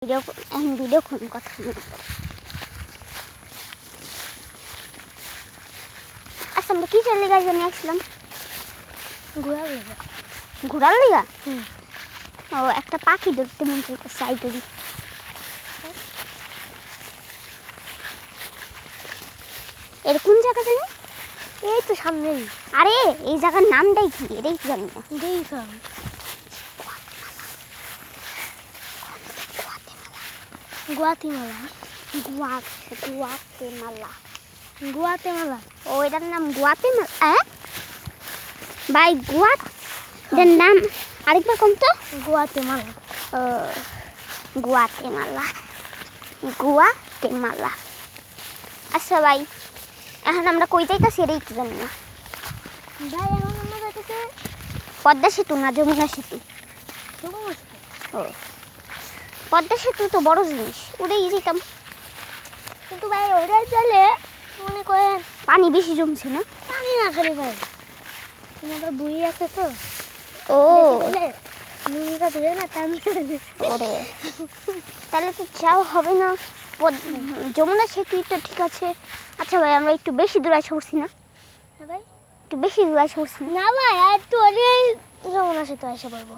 video কোন কথা আচ্ছা আমরা কি চলে গাছ নিয়ে আসলাম ঘোরার লিগা ও একটা পাখি ধরতে মন চাইতেছে আইডি এর কোন জায়গা জানি এই তো সামনেই আরে এই জায়গার নামটাই কি এটাই জানি না গুয়াতেমালা ও এটার নাম গুয়াতেমালা ভাই গুয়াতের নাম আরেকবার কোন তো গুয়াতেমালা আচ্ছা ভাই এখন আমরা কই যাইতাছি এটাই তো জানি না ভাই এখন আমরা যাইতেছি পদ্মা সেতু না যমুনা সেতু ও পদ্মা সেতু তো বড় জিনিস ওটাই যেতাম কিন্তু ভাই ওটাই চলে মনে করেন পানি বেশি জমছে না পানি না খালি ভাই তোমাদের বই আছে তো ও নুনটা ধরে না ওরে তাহলে তো যাও হবে না যমুনা সেতু তো ঠিক আছে আচ্ছা ভাই আমরা একটু বেশি দূর আসে উঠছি না ভাই একটু বেশি দূর আসে উঠছি না ভাই আর একটু যমুনা সেতু এসে পড়বো